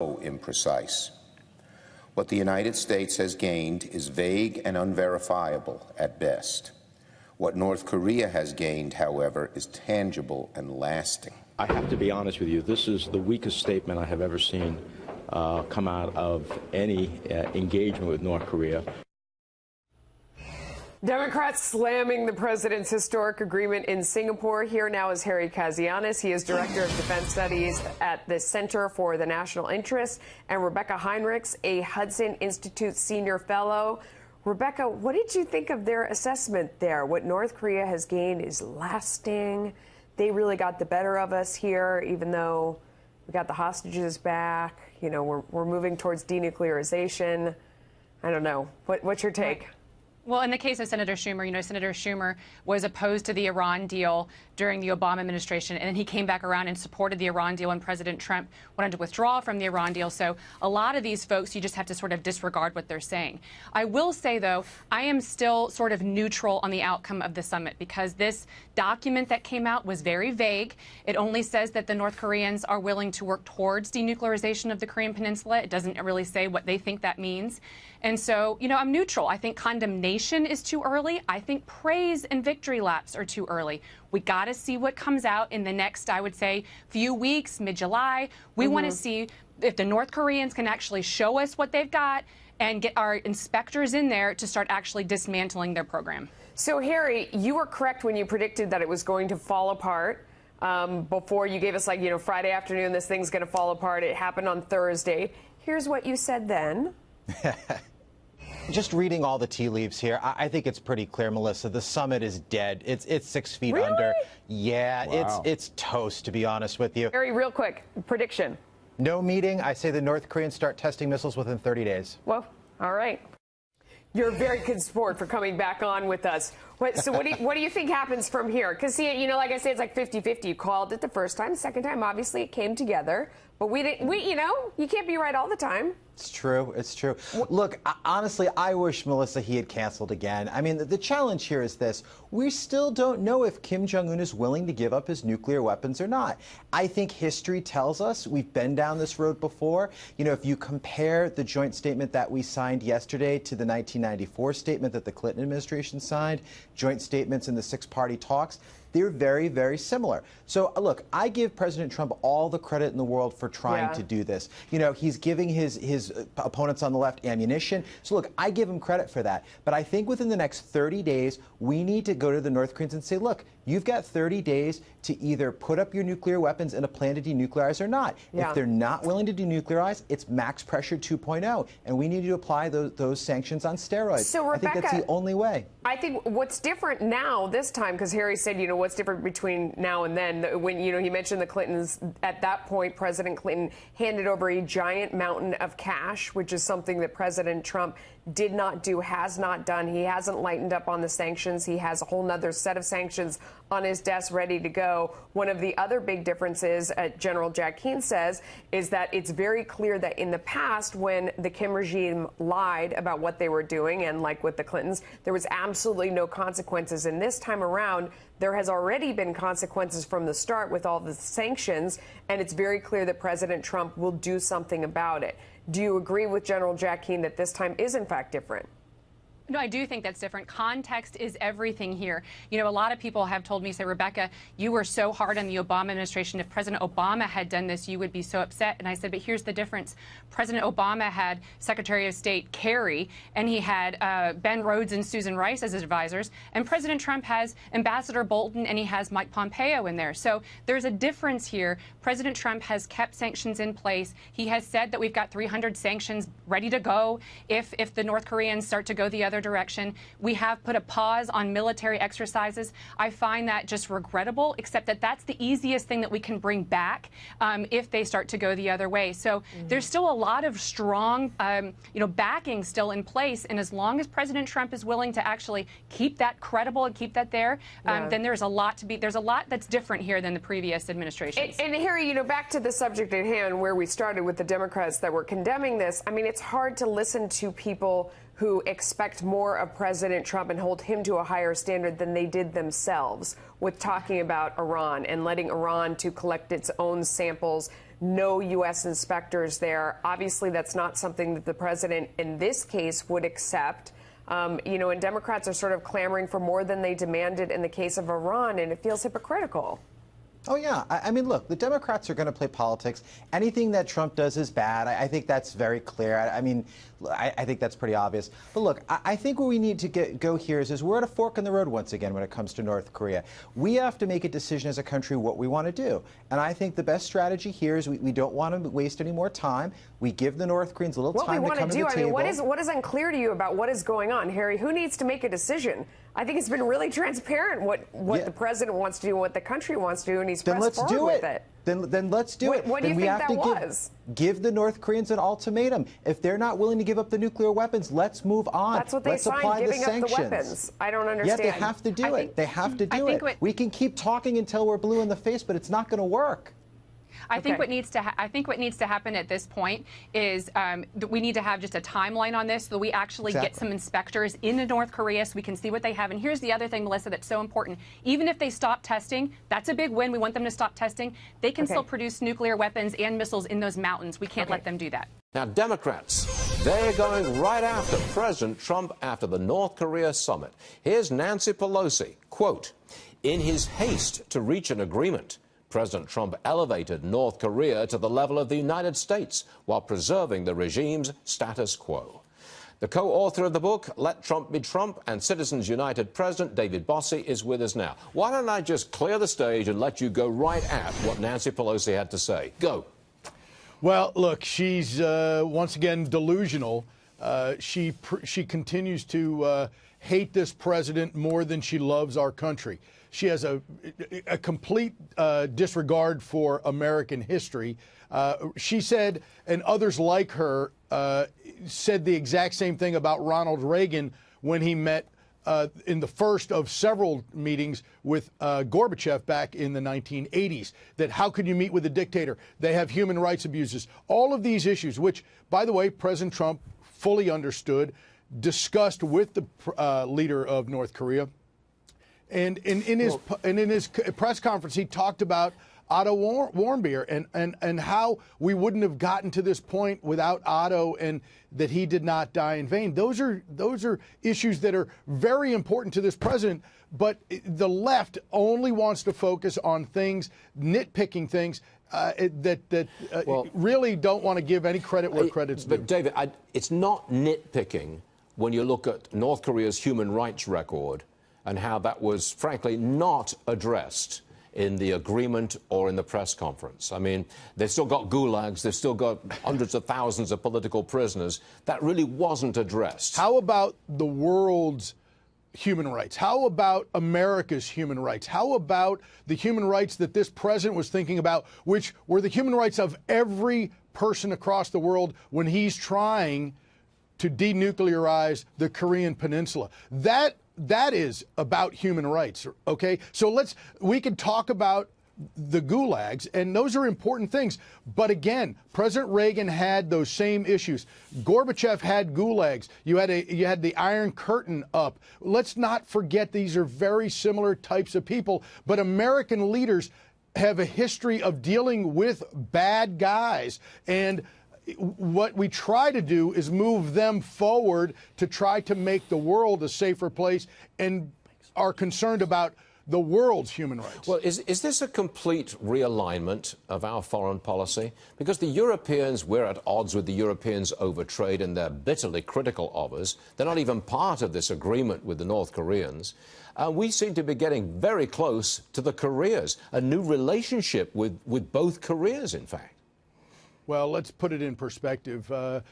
imprecise. What the United States has gained is vague and unverifiable at best. What North Korea has gained, however, is tangible and lasting. I have to be honest with you, this is the weakest statement I have ever seen come out of any engagement with North Korea. Democrats slamming the president's historic agreement in Singapore. Here now is Harry Kazianis. He is Director of Defense Studies at the Center for the National Interest, and Rebecca Heinrichs, a Hudson Institute Senior Fellow. Rebecca, what did you think of their assessment there? What North Korea has gained is lasting. They really got the better of us here, even though we got the hostages back. You know, we're moving towards denuclearization. I don't know. What's your take? Well, in the case of Senator Shumer, you know, Senator Shumer was opposed to the Iran deal during the Obama administration, and then he came back around and supported the Iran deal when President Trump wanted to withdraw from the Iran deal. So a lot of these folks, you just have to sort of disregard what they're saying. I will say, though, I am still sort of neutral on the outcome of the summit because this document that came out was very vague. It only says that the North Koreans are willing to work towards denuclearization of the Korean Peninsula. It doesn't really say what they think that means. And so, you know, I'm neutral. I think condemnation is too early. I think praise and victory laps are too early. We got to see what comes out in the next, I would say, few weeks, mid-July. We want to see if the North Koreans can actually show us what they've got and get our inspectors in there to start actually dismantling their program. So, Harry, you were correct when you predicted that it was going to fall apart. Before you gave us, like, you know, Friday afternoon, this thing's going to fall apart. It happened on Thursday. Here's what you said then. Just reading all the tea leaves here, I think it's pretty clear, Melissa. The summit is dead. It's 6 feet really? under. Yeah, wow. it's toast, to be honest with you. Harry, real quick, prediction. No meeting. I say the North Koreans start testing missiles within 30 days. Well, all right. You're a very good sport for coming back on with us. What do you think happens from here? Because, you know, like I said, it's like 50-50. You called it the first time. Second time, obviously, it came together. But you know, you can't be right all the time. It's true. It's true. Look, honestly, I wish, Melissa, he had canceled again. I mean, the challenge here is this. We still don't know if Kim Jong-un is willing to give up his nuclear weapons or not. I think history tells us we've been down this road before. You know, if you compare the joint statement that we signed yesterday to the 1994 statement that the Clinton administration signed, joint statements in the six-party talks, they're very, very similar. So, look, I give President Trump all the credit in the world for trying to do this. You know, he's giving his opponents on the left ammunition. So, look, I give him credit for that. But I think within the next 30 days, we need to go to the North Koreans and say, look, you've got 30 days to either put up your nuclear weapons in a plan to denuclearize or not. If they're not willing to denuclearize, it's max pressure 2.0. And we need to apply those sanctions on steroids. So, Rebecca, I think that's the only way. I think what's different now this time, because Harry said, you know, what's different between now and then, when, you know, he mentioned the Clintons. At that point, President Clinton handed over a giant mountain of cash, which is something that President Trump did not do, has not done. He hasn't lightened up on the sanctions. He has a whole nother set of sanctions on his desk ready to go. One of the other big differences, General Jack Keane says, is that it's very clear that in the past, when the Kim regime lied about what they were doing, and like with the Clintons, there was absolutely no consequences. And this time around, there has already been consequences from the start with all the sanctions, and it's very clear that President Trump will do something about it. Do you agree with General Jack Keane that this time is, in fact, different? No, I do think that's different. Context is everything here. You know, a lot of people have told me, say, Rebecca, you were so hard on the Obama administration. If President Obama had done this, you would be so upset. And I said, but here's the difference. President Obama had Secretary of State Kerry, and he had Ben Rhodes and Susan Rice as his advisors. And President Trump has Ambassador Bolton, and he has Mike Pompeo in there. So there's a difference here. President Trump has kept sanctions in place. He has said that we've got 300 sanctions ready to go if the North Koreans start to go the other direction. We have put a pause on military exercises. I find that just regrettable, except that that's the easiest thing that we can bring back if they start to go the other way. So there's still a lot of strong, you know, backing still in place. And as long as President Trump is willing to actually keep that credible and keep that there, then there's a lot that's different here than the previous administrations. And Harry, you know, back to the subject at hand where we started with the Democrats that were condemning this. I mean, it's hard to listen to people who expect more of President Trump and hold him to a higher standard than they did themselves with talking about Iran and letting Iran to collect its own samples no U.S. inspectors there. Obviously, that's not something that the president in this case would accept. And Democrats are sort of clamoring for more than they demanded in the case of Iran, and it feels hypocritical. Oh, yeah. I mean, look, the Democrats are going to play politics. Anything that Trump does is bad. I think that's very clear. I think that's pretty obvious. But look, I think where we need to go here is we're at a fork in the road once again when it comes to North Korea. We have to make a decision as a country what we want to do. And I think the best strategy here is we don't want to waste any more time. We give the North Koreans a little time to come to the table. What is unclear to you about what is going on, Harry? Who needs to make a decision? I think it's been really transparent what the president wants to do, what the country wants to do, and he's pressed forward with it. Then let's do it. What do you think that was? Give the North Koreans an ultimatum. If they're not willing to give up the nuclear weapons, let's move on. That's what they signed, giving up the weapons. I don't understand. Yeah, they have to do it. They have to do it. We can keep talking until we're blue in the face, but it's not going to work. I think what needs to happen at this point is we need to have just a timeline on this so that we actually get some inspectors into North Korea so we can see what they have. And here's the other thing, Melissa, that's so important. Even if they stop testing, that's a big win. We want them to stop testing. They can still produce nuclear weapons and missiles in those mountains. We can't let them do that. Now, Democrats, they're going right after President Trump after the North Korea summit. Here's Nancy Pelosi, quote, "In his haste to reach an agreement, President Trump elevated North Korea to the level of the United States while preserving the regime's status quo." The co-author of the book, Let Trump Be Trump, and Citizens United President David Bossie is with us now. Why don't I just clear the stage and let you go right at what Nancy Pelosi had to say? Go. Well, look, she's once again delusional. She continues to hate this president more than she loves our country. She has a complete disregard for American history. She said, and others like her, said the exact same thing about Ronald Reagan when he met in the first of several meetings with Gorbachev back in the 1980s, that how could you meet with a dictator? They have human rights abuses. All of these issues, which, by the way, President Trump fully understood, discussed with the leader of North Korea. And in his press conference, he talked about Otto Warmbier and how we wouldn't have gotten to this point without Otto, and that he did not die in vain. Those are issues that are very important to this president. But the left only wants to focus on things, nitpicking things that really don't want to give any credit where credit's due. But David, it's not nitpicking when you look at North Korea's human rights record and how that was, frankly, not addressed in the agreement or in the press conference. I mean, they've still got gulags, they've still got hundreds of thousands of political prisoners. That really wasn't addressed. How about the world's human rights? How about America's human rights? How about the human rights that this president was thinking about, which were the human rights of every person across the world when he's trying to denuclearize the Korean Peninsula? That is about human rights, okay? So we can talk about the gulags, and those are important things. But again, President Reagan had those same issues. Gorbachev had gulags. You had the Iron Curtain up. Let's not forget these are very similar types of people. But American leaders have a history of dealing with bad guys, and what we try to do is move them forward to try to make the world a safer place, and are concerned about the world's human rights. Well, is this a complete realignment of our foreign policy? Because the Europeans, we're at odds with the Europeans over trade, and they're bitterly critical of us. They're not even part of this agreement with the North Koreans. We seem to be getting very close to the Koreas, a new relationship with both Koreas, in fact. Well, let's put it in perspective. The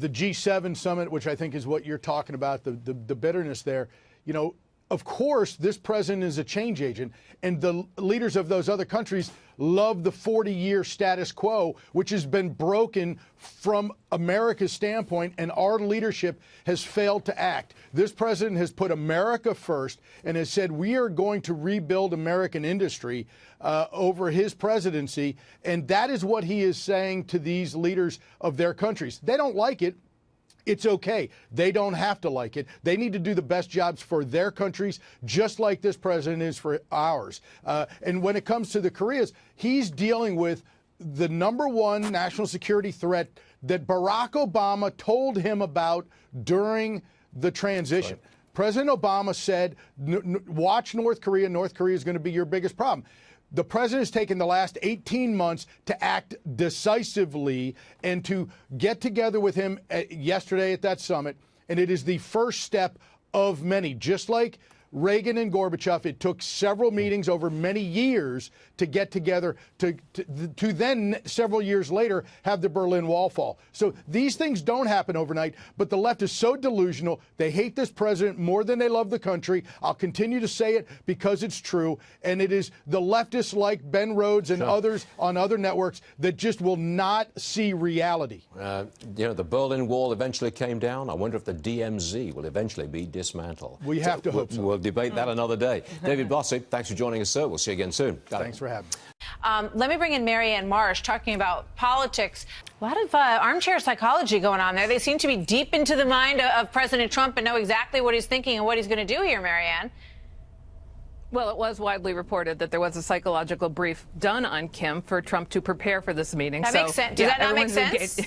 G7 summit, which I think is what you're talking about, the bitterness there, you know, of course, this president is a change agent, and the leaders of those other countries love the 40-year status quo, which has been broken from America's standpoint, and our leadership has failed to act. This president has put America first and has said we are going to rebuild American industry over his presidency, and that is what he is saying to these leaders of their countries. They don't like it. It's okay. They don't have to like it. They need to do the best jobs for their countries, just like this president is for ours. And when it comes to the Koreas, he's dealing with the #1 national security threat that Barack Obama told him about during the transition. Right. President Obama said, watch North Korea. North Korea is going to be your biggest problem. The president has taken the last 18 months to act decisively and to get together with him yesterday at that summit. And it is the first step of many. Just like Reagan and Gorbachev, it took several meetings over many years to get together to then, several years later, have the Berlin Wall fall. So these things don't happen overnight, but the left is so delusional. They hate this president more than they love the country. I'll continue to say it because it's true, and it is the leftists like Ben Rhodes and others on other networks that just will not see reality. The Berlin Wall eventually came down. I wonder if the DMZ will eventually be dismantled. We have to hope so. We'll debate that another day. David Bossie, thanks for joining us, sir. We'll see you again soon. Thanks for having me. Let me bring in Marianne Marsh talking about politics. A lot of armchair psychology going on there. They seem to be deep into the mind of President Trump and know exactly what he's thinking and what he's going to do here, Marianne. Well, it was widely reported that there was a psychological brief done on Kim for Trump to prepare for this meeting. That makes sense. Does that not make sense?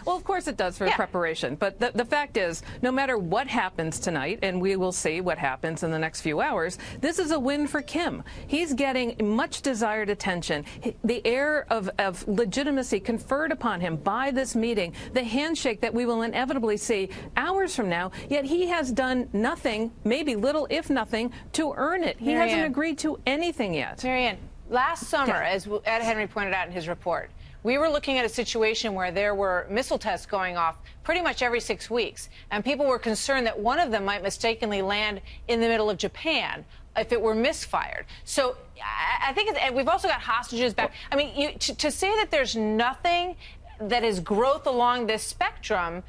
Well, of course it does for preparation. But the fact is, no matter what happens tonight, and we will see what happens in the next few hours, this is a win for Kim. He's getting much desired attention. The air of legitimacy conferred upon him by this meeting, the handshake that we will inevitably see hours from now, yet he has done nothing, maybe little if nothing, to earn it. He hasn't agreed to anything yet. Marianne, last summer, as Ed Henry pointed out in his report, we were looking at a situation where there were missile tests going off pretty much every 6 weeks, and people were concerned that one of them might mistakenly land in the middle of Japan if it were misfired. So I think and we've also got hostages back. I mean, to say that there's nothing that is growth along this spectrum,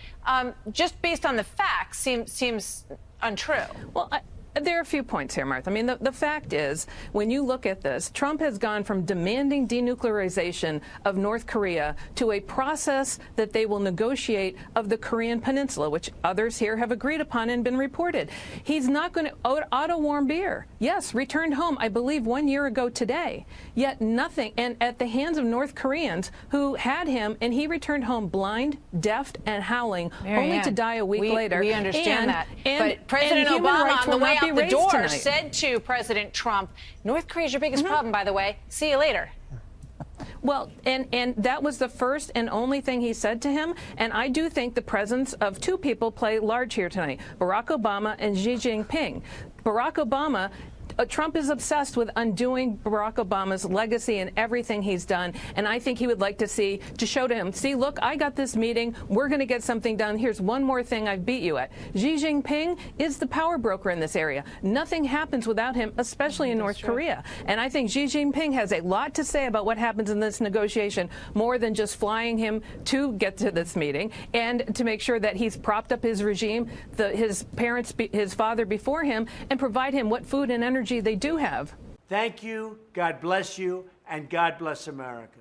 just based on the facts, seems untrue. Well, there are a few points here, Martha. I mean, the fact is, when you look at this, Trump has gone from demanding denuclearization of North Korea to a process that they will negotiate of the Korean Peninsula, which others here have agreed upon and been reported. He's not going to Otto Warmbier, yes, returned home, I believe, 1 year ago today, yet nothing, and at the hands of North Koreans who had him, and he returned home blind, deaf, and howling, only to die a week later. We understand that. But President Obama, on the way out the door, said to President Trump, North Korea is your biggest problem, by the way. See you later. Well, and that was the first and only thing he said to him. And I do think the presence of two people play large here tonight, Barack Obama and Xi Jinping. Barack Obama, Trump is obsessed with undoing Barack Obama's legacy and everything he's done. And I think he would like to show to him, see, look, I got this meeting. We're going to get something done. Here's one more thing I've beat you at. Xi Jinping is the power broker in this area. Nothing happens without him, especially in North Korea. And I think Xi Jinping has a lot to say about what happens in this negotiation, more than just flying him to get to this meeting and to make sure that he's propped up his regime, his parents, his father before him, and provide him what food and energy they do have. Thank you, God bless you, and God bless America.